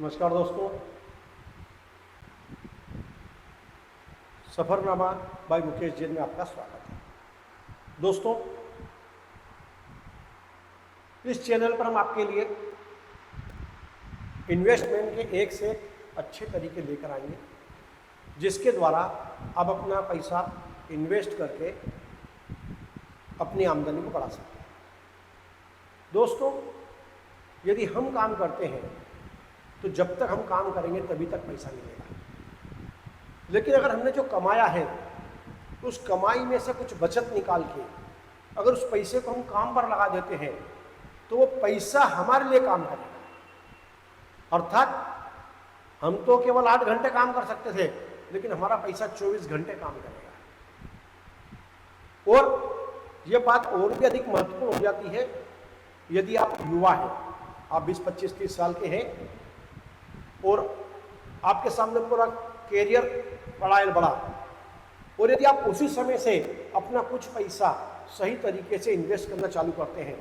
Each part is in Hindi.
नमस्कार दोस्तों, सफरनामा बाय मुकेश जैन में आपका स्वागत है। दोस्तों, इस चैनल पर हम आपके लिए इन्वेस्टमेंट के एक से अच्छे तरीके लेकर आएंगे, जिसके द्वारा आप अपना पैसा इन्वेस्ट करके अपनी आमदनी को बढ़ा सकते हैं। दोस्तों, यदि हम काम करते हैं तो जब तक हम काम करेंगे तभी तक पैसा मिलेगा, लेकिन अगर हमने जो कमाया है उस कमाई में से कुछ बचत निकाल के अगर उस पैसे को हम काम पर लगा देते हैं तो वो पैसा हमारे लिए काम करेगा। अर्थात हम तो केवल 8 घंटे काम कर सकते थे, लेकिन हमारा पैसा 24 घंटे काम करेगा। और ये बात और भी अधिक महत्वपूर्ण हो जाती है यदि आप युवा हैं, आप 20, 25, 30 साल के हैं और आपके सामने पूरा कैरियर बड़ा, और यदि आप उसी समय से अपना कुछ पैसा सही तरीके से इन्वेस्ट करना चालू करते हैं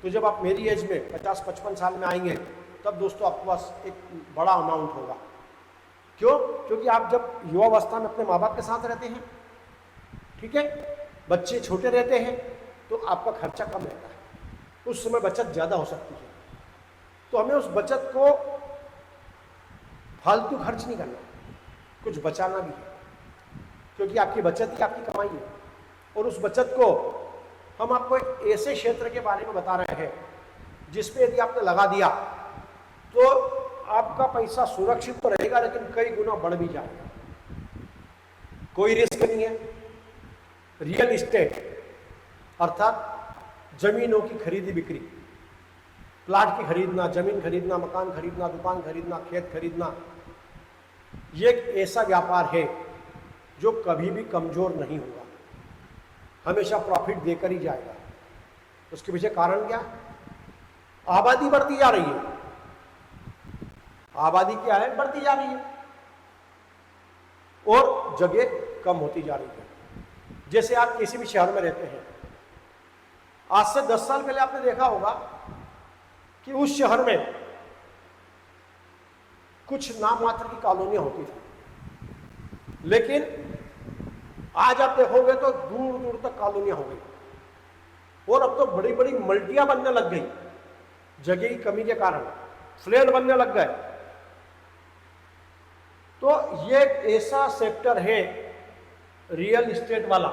तो जब आप मेरी एज में 50-55 साल में आएंगे तब दोस्तों आपके पास एक बड़ा अमाउंट होगा। क्यों? क्योंकि आप जब युवावस्था में अपने माँ बाप के साथ रहते हैं, ठीक है, बच्चे छोटे रहते हैं, तो आपका खर्चा कम रहता है, उस समय बचत ज़्यादा हो सकती है। तो हमें उस बचत को फालतू खर्च नहीं करना, कुछ बचाना भी है, क्योंकि आपकी बचत ही आपकी कमाई है। और उस बचत को हम आपको एक ऐसे क्षेत्र के बारे में बता रहे हैं जिसपे यदि आपने लगा दिया तो आपका पैसा सुरक्षित तो रहेगा, लेकिन कई गुना बढ़ भी जाएगा। कोई रिस्क नहीं है। रियल इस्टेट अर्थात जमीनों की खरीदी बिक्री, प्लाट की खरीदना, जमीन खरीदना, मकान खरीदना, दुकान खरीदना, खेत खरीदना, ये एक ऐसा व्यापार है जो कभी भी कमजोर नहीं होगा, हमेशा प्रॉफिट देकर ही जाएगा। उसके पीछे कारण क्या? आबादी बढ़ती जा रही है। आबादी क्या है? बढ़ती जा रही है और जगह कम होती जा रही है। जैसे आप किसी भी शहर में रहते हैं, आज से 10 साल पहले आपने देखा होगा कि उस शहर में कुछ नाम मात्र की कॉलोनियां होती थी, लेकिन आज आप देखोगे तो दूर दूर तक कॉलोनियां हो गई और अब तो बड़ी बड़ी मल्टियां बनने लग गई। जगह की कमी के कारण फ्लैट बनने लग गए। तो ये एक ऐसा सेक्टर है रियल एस्टेट वाला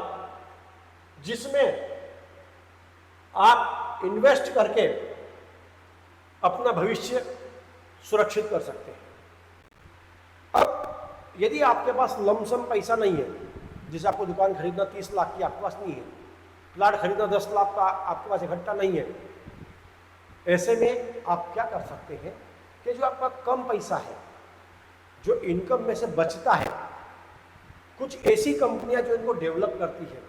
जिसमें आप इन्वेस्ट करके अपना भविष्य सुरक्षित कर सकते हैं। अब यदि आपके पास लमसम पैसा नहीं है, जिसे आपको दुकान खरीदना 30 लाख की आपके पास नहीं है, प्लाट खरीदना 10 लाख का आपके पास इकट्ठा नहीं है, ऐसे में आप क्या कर सकते हैं कि जो आपका कम पैसा है, जो इनकम में से बचता है, कुछ ऐसी कंपनियां जो इनको डेवलप करती है,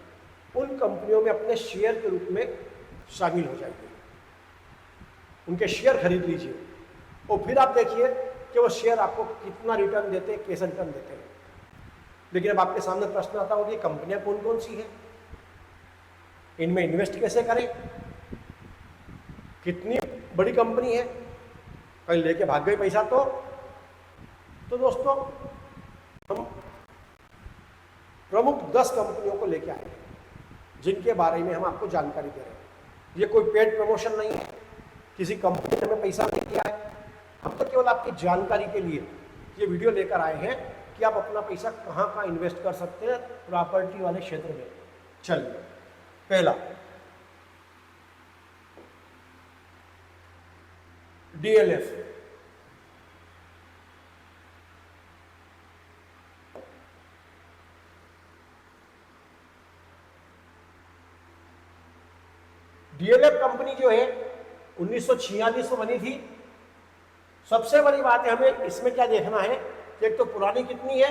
उन कंपनियों में अपने शेयर के रूप में शामिल हो जाइए, उनके शेयर खरीद लीजिए और फिर आप देखिए कि वो शेयर आपको कितना रिटर्न देते हैं, कैसे रिटर्न देते हैं। लेकिन अब आपके सामने प्रश्न आता होगा कि कंपनियां कौन कौन सी हैं, इनमें इन्वेस्ट कैसे करें, कितनी बड़ी कंपनी है, कहीं लेके भाग गई पैसा तो दोस्तों हम प्रमुख 10 कंपनियों को लेके आए हैं जिनके बारे में हम आपको जानकारी दे रहे हैं। ये कोई पेड प्रमोशन नहीं है, किसी कंपनी ने हमें पैसा नहीं दिया है, हम तो केवल आपकी जानकारी के लिए ये वीडियो लेकर आए हैं कि आप अपना पैसा कहाँ इन्वेस्ट कर सकते हैं प्रॉपर्टी वाले क्षेत्र में। चलिए, पहला डीएलएफ। डीएलएफ कंपनी जो है 1946 में बनी थी। सबसे बड़ी बात है हमें इसमें क्या देखना है कि एक तो पुरानी कितनी है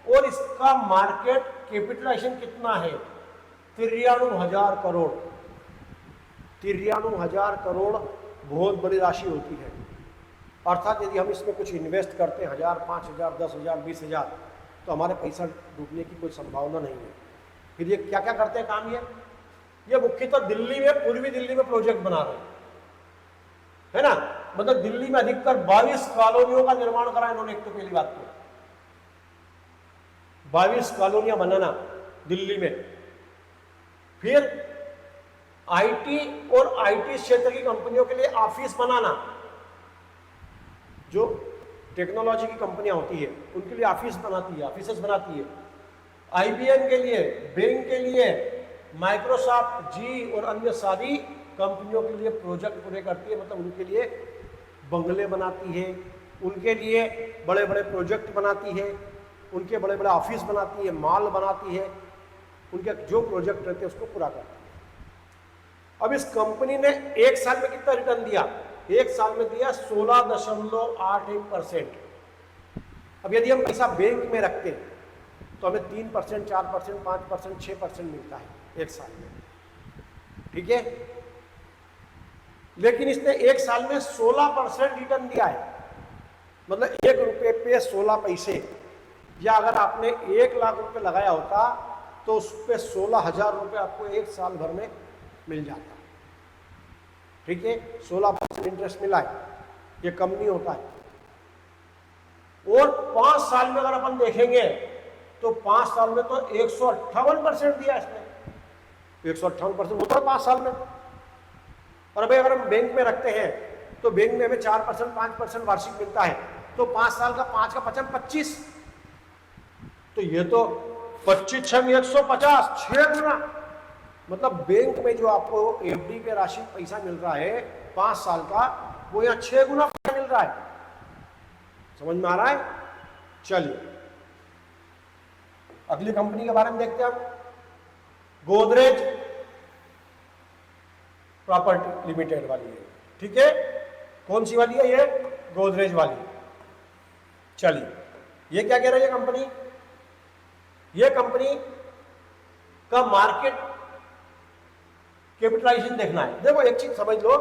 और इसका मार्केट कैपिटलाइजेशन कितना है, 93,000 करोड़। 93,000 करोड़ बहुत बड़ी राशि होती है। अर्थात यदि हम इसमें कुछ इन्वेस्ट करते हैं 1,000, 5,000, 10,000, 20,000, तो हमारे पैसा डूबने की कोई संभावना नहीं है। फिर ये क्या क्या करते हैं काम? ये मुख्यतः दिल्ली में, पूर्वी दिल्ली में प्रोजेक्ट बना रहे हैं, है ना। मतलब दिल्ली में अधिकतर 22 कॉलोनियों का निर्माण करा इन्होंने। एक तो पहली बात तो 22 कॉलोनियां बनाना दिल्ली में। फिर आईटी और आईटी क्षेत्र की कंपनियों के लिए ऑफिस बनाना, जो टेक्नोलॉजी की कंपनियां होती है उनके लिए ऑफिस बनाती है, ऑफिसेस बनाती है। आईबीएम के लिए, बैंक के लिए, माइक्रोसॉफ्ट, जी और अन्य सारी कंपनियों के लिए प्रोजेक्ट पूरे करती है, मतलब उनके लिए बंगले बनाती है, उनके लिए बड़े बड़े प्रोजेक्ट बनाती है, उनके बड़े बड़े ऑफिस बनाती है, मॉल बनाती है, उनके जो प्रोजेक्ट रहते हैं उसको पूरा करती है। अब इस कंपनी ने एक साल में कितना रिटर्न दिया? एक साल में दिया 16.81%। अब यदि हम पैसा बैंक में रखते हैं तो हमें 3%, 4%, 5%, 6% मिलता है एक साल में, ठीक है। लेकिन इसने एक साल में 16% रिटर्न दिया है, मतलब 1 रुपये पे 16 पैसे। या अगर आपने 1 लाख रुपए लगाया होता तो उस पर 16,000 रुपये आपको एक साल भर में मिल जाता, ठीक है। 16% इंटरेस्ट मिला है, ये कम नहीं होता है। और 5 साल में अगर अपन देखेंगे तो 5 साल में तो 158% दिया इसने, 158% होता है 5 साल में। और अभी अगर हम बैंक में रखते हैं तो बैंक में हमें 4%, 5% वार्षिक मिलता है, तो 5 साल का 5 का 25, तो ये तो 25 छंग 150, 6 गुना। मतलब बैंक में जो आपको एफडी पे राशि पैसा मिल रहा है 5 साल का, वो यहाँ 6 गुना मिल रहा है। समझ में आ रहा है? चलिए अगली कंपनी के बारे में देखते हैं हम। गोदरेज प्रॉपर्टी लिमिटेड वाली है, ठीक है। कौन सी वाली है? ये गोदरेज वाली। चलिए ये क्या कह रही है कंपनी? ये कंपनी का मार्केट कैपिटलाइजेशन देखना है। देखो एक चीज समझ लो,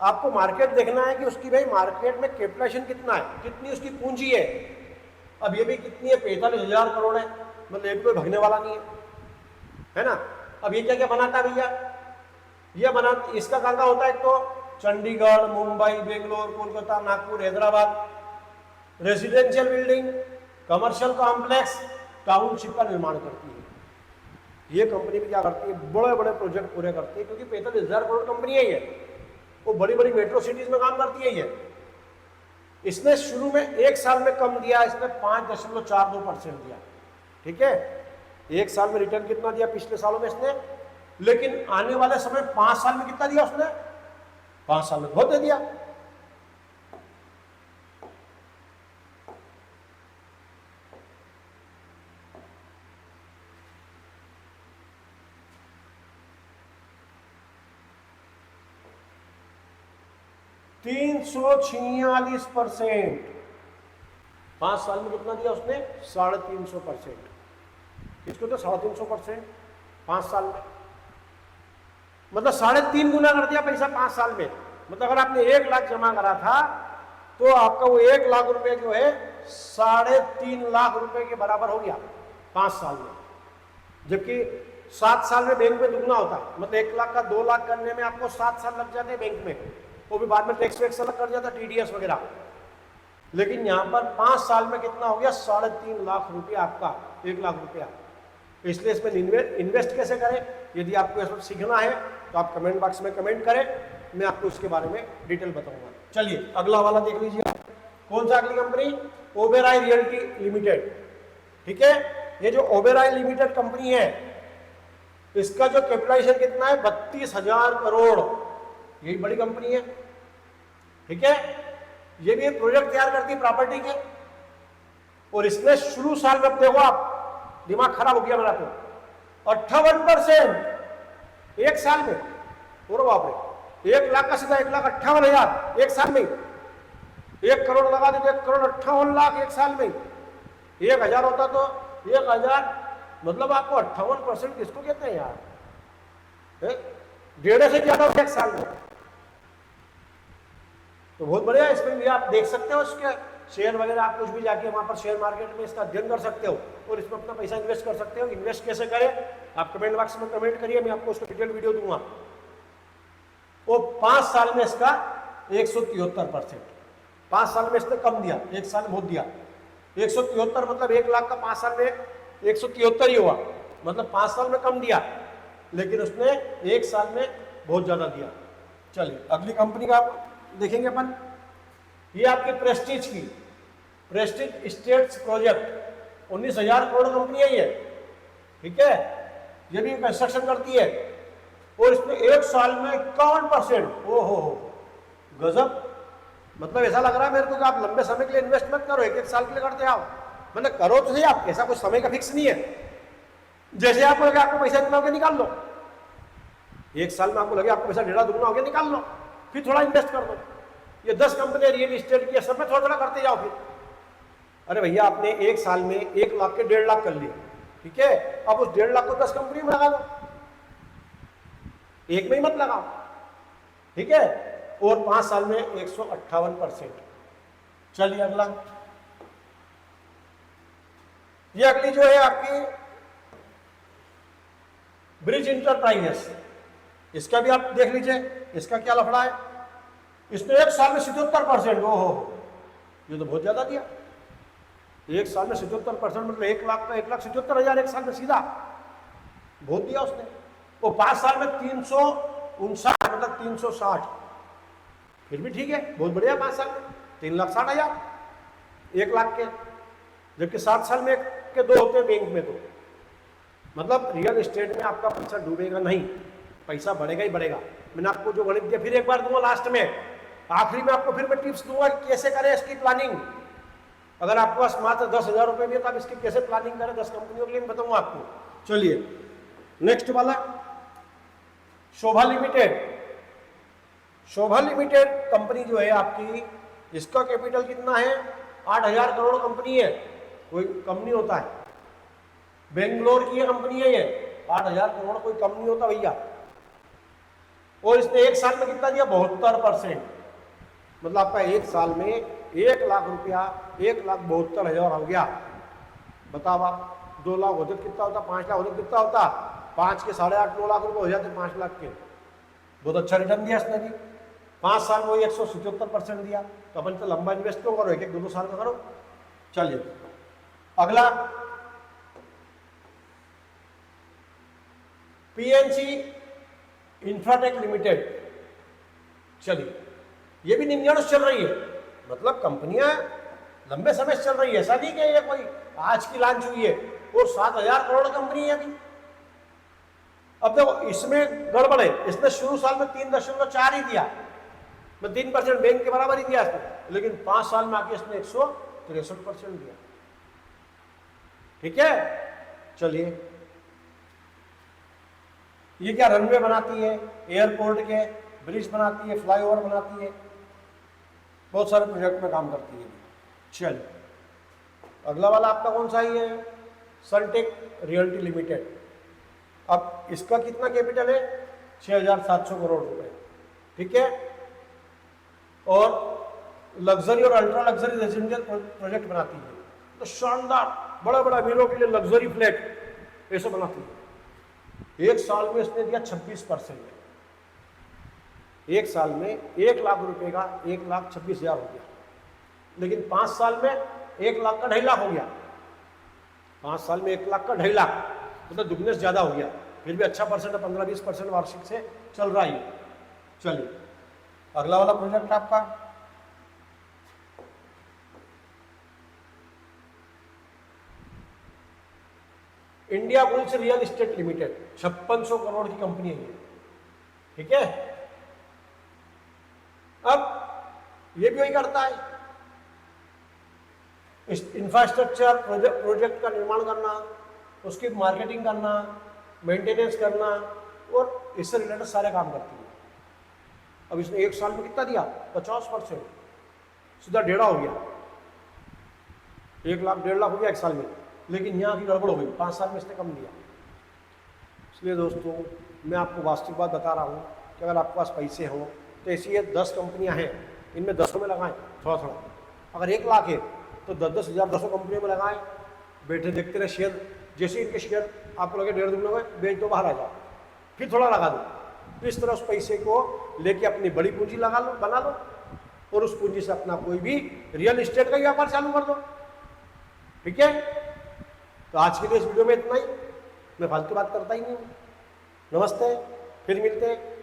आपको मार्केट देखना है कि उसकी भाई मार्केट में कैपिटलाइजेशन कितना है, कितनी उसकी पूंजी है। अब ये भी कितनी है? 45,000 करोड़ है, मतलब ये कोई भगने वाला नहीं है ना। अब ये क्या क्या बनाता है भैया? ये बना, इसका कहाँ होता है? तो Chandigarh, Mumbai, Bangalore, Kolkata, Nagpur, Hyderabad, residential building, commercial complex, township का निर्माण करती है। ये कंपनी भी क्या करती है? बड़े बड़े प्रोजेक्ट पूरे करती है, क्योंकि 45,000 करोड़ कंपनी है ये, वो बड़ी बड़ी मेट्रो सिटीज में काम करती है ये। इसने शुरू में एक साल में कम दिया, इसने 5.42% दिया, ठीक है। एक साल में रिटर्न कितना दिया पिछले सालों में इसने, लेकिन आने वाले समय 5 साल में कितना दिया उसने? 5 साल में बहुत दे दिया। %346। 5 साल में कितना दिया उसने? 350%। किसको? तो 350% 5 साल में, मतलब 3.5 गुना कर दिया पैसा 5 साल में। मतलब अगर आपने 1 लाख जमा करा था तो आपका वो 1 लाख रुपए जो है 3.5 लाख रुपए के बराबर हो गया 5 साल में। जबकि 7 साल में बैंक में दुगना होता है, मतलब 1 लाख का 2 लाख करने में आपको 7 साल लग जाते हैं बैंक में, वो भी बाद में टैक्स वैक्स अलग कर जाता, टीडीएस वगैरह। लेकिन यहाँ पर 5 साल में कितना हो गया? 3.5 लाख रुपया आपका, 1 लाख रुपया। इसलिए इसमें इन्वेस्ट कैसे करें, यदि आपको इसमें सीखना है तो आप कमेंट बॉक्स में कमेंट करें, मैं आपको उसके बारे में डिटेल बताऊंगा। चलिए अगला वाला देख लीजिए। कौन सा अगली कंपनी? ओबेरॉय रियल्टी लिमिटेड, ठीक है। ये जो ओबेरॉय लिमिटेड कंपनी है, इसका जो कैपिटलाइजेशन कितना है? 32,000 करोड़। यही बड़ी कंपनी है, ठीक है। ये भी प्रोजेक्ट तैयार करती है प्रॉपर्टी के, और इसने शुरू साल में, देखो आप दिमाग खराब हो गया मेरा, तो 58% एक साल में। और बाप रे, 1 लाख का सीधा 1,58,000 एक साल में। 1 करोड़ लगा देते, 1,58,00,000 एक साल में। 1,000 होता तो 1,000, मतलब आपको 58% किसको कहते हैं यार? 1.5 से ज्यादा एक साल में, तो बहुत बढ़िया। इसमें भी आप देख सकते हो, इसके शेयर वगैरह आप कुछ भी जाके वहां पर शेयर मार्केट में इसका अध्ययन कर सकते हो और इसमें अपना पैसा इन्वेस्ट कर सकते हो। इन्वेस्ट कैसे करें आप कमेंट बॉक्स में कमेंट करिए, मैं आपको उसका डिटेल वीडियो दूंगा। वो 5 साल में इसका 173%। 5 साल में इसने कम दिया, 1 साल में बहुत दिया। 173 मतलब 1 लाख का 5 साल में 173 ही हुआ, मतलब 5 साल में कम दिया, लेकिन उसने 1 साल में बहुत ज्यादा दिया। चलिए अगली कंपनी का देखेंगे अपन। ये आपकी प्रेस्टीज की, Prestige Estates project, 19,000 crore company है ये, ठीक है। ये भी कंस्ट्रक्शन करती है और इसमें 1 साल में 51%। ओहो गजब, मतलब ऐसा लग रहा है मेरे को कि आप लंबे समय के लिए इन्वेस्ट मत करो, 1-1 साल के लिए करते आओ, मतलब करो तो सही, आप ऐसा कोई समय का फिक्स नहीं है। जैसे आपको लगे आपको पैसा इतना हो गया निकाल लो, 1 साल में आपको लगे आपको पैसा 1.5 दुगना हो गया निकाल लो, फिर थोड़ा इन्वेस्ट कर दो। ये 10 कंपनियां रियल इस्टेट की, सब में थोड़ा थोड़ा करते जाओ फिर। अरे भैया आपने 1 साल में 1 लाख के 1.5 लाख कर लिए, ठीक है, अब उस 1.5 लाख को 10 कंपनी में लगा दो, एक में ही मत लगाओ, ठीक है। और 5 साल में 158%। चलिए अगला, ये अगली जो है आपकी ब्रिज इंटरप्राइजेस, इसका भी आप देख लीजिए, इसका क्या लफड़ा है। इसने 1 साल में 77%। ओहो ये तो बहुत ज्यादा दिया, 1 साल में 77%, मतलब 1 लाख का 1,77,000 1 साल में सीधा, बहुत दिया उसने। वो 5 साल में 359, मतलब 360, फिर भी ठीक है, बहुत बढ़िया। 5 साल में 3,60,000 1 लाख के, जबकि 7 साल में के 2 होते हैं बैंक में, तो मतलब रियल एस्टेट में आपका पैसा डूबेगा नहीं, पैसा बढ़ेगा ही बढ़ेगा। मैंने आपको जो गणित दिया फिर एक बार दूंगा लास्ट में, आखिरी में आपको फिर मैं टिप्स दूंगा कि कैसे करें इसकी प्लानिंग। अगर आपके पास मात्र 10,000 रुपए भी है तो आप इसकी कैसे प्लानिंग करें 10 कंपनियों के लिए मैं बताऊंगा आपको। चलिए नेक्स्ट वाला, शोभा लिमिटेड। शोभा लिमिटेड कंपनी जो है आपकी, इसका कैपिटल कितना है, 8,000 करोड़ कंपनी है, कोई कम नहीं होता है। बेंगलोर की कंपनी है ये, 8,000 करोड़ कोई कम नहीं होता भैया। और इसने 1 साल में कितना दिया, 72%, मतलब आपका 1 साल में 1 लाख रुपया 1,72,000 हो गया। बताओ आप 2 लाख होते कितना होता, 5 लाख होते कितना होता, 5 के 8.5-9 लाख रुपए हो जाते 5 लाख के। बहुत अच्छा रिटर्न दिया इसने भी, 5 साल में 177% दिया। तो अपन तो लंबा इन्वेस्ट क्यों करो, 1-1 2-2 साल का करो। चलिए अगला, पीएनसी इंफ्राटेक लिमिटेड। चलिए ये भी 99 चल रही है, मतलब कंपनियां लंबे समय से चल रही है, ऐसा नहीं कि ये कोई आज की लॉन्च हुई है। और 7,000 करोड़ कंपनी है अभी। अब देखो इसमें गड़बड़ है, इसने शुरू साल में 3.4 ही दिया, मैं 3% बैंक के बराबर ही दिया इसने, लेकिन 5 साल में आके इसने 163% दिया, ठीक है। चलिए ये क्या रनवे बनाती है, एयरपोर्ट के ब्रिज बनाती है, फ्लाईओवर बनाती है, बहुत सारे प्रोजेक्ट में काम करती है। चलिए अगला वाला आपका कौन सा ही है, सनटेक रियल्टी लिमिटेड। अब इसका कितना कैपिटल है, 6,700 करोड़ रुपए, ठीक है। और लग्जरी और अल्ट्रा लग्जरी रेजिडेंशियल प्रोजेक्ट बनाती है, तो शानदार बड़ा बड़ा अमीरों के लिए लग्जरी फ्लैट ऐसे बनाती है। 1 साल में इसने दिया 26%, 1 साल में 1 लाख रुपए का 1,26,000 हो गया, लेकिन 5 साल में 1 लाख का 2.5 लाख हो गया। 5 साल में 1 लाख का 2.5 लाख, मतलब दुगने से ज्यादा हो गया। फिर भी अच्छा परसेंट है, 15-20% वार्षिक से चल रहा है। चलिए अगला वाला प्रोजेक्ट आपका, India bulls real estate limited, 5600 crore की कंपनी है ये, ठीक है। अब ये भी वही करता है, इंफ्रास्ट्रक्चर प्रोजेक्ट का निर्माण करना, उसकी मार्केटिंग करना, मेंटेनेंस करना और इससे रिलेटेड सारे काम करती है। अब इसने 1 साल में कितना दिया, 50%, सीधा 1.5 हो गया, 1 लाख 1.5 लाख हो गया 1 साल में। लेकिन यहाँ की गड़बड़ हो गई, 5 साल में इसने कम दिया। इसलिए दोस्तों मैं आपको वास्तविक बात बता रहा हूँ कि अगर आपके पास पैसे हों तो ऐसी ये 10 कंपनियाँ हैं, इनमें 10 में लगाएं थोड़ा थोड़ा। अगर 1 लाख है तो 10-10 हज़ार 10 कंपनियों में लगाएं, बैठे देखते रहे शेयर, जैसे इनके शेयर आपको लगे 1.5 दुगने में बेच दो, बाहर आ जाओ, फिर थोड़ा लगा दो। तो इस तरह उस पैसे को लेके अपनी बड़ी पूंजी लगा लो, बना लो, और उस पूंजी से अपना कोई भी रियल एस्टेट का ही व्यापार चालू कर दो। ठीक है, तो आज के लिए इस वीडियो में इतना ही। मैं फालतू बात करता ही नहीं हूँ। नमस्ते, फिर मिलते हैं।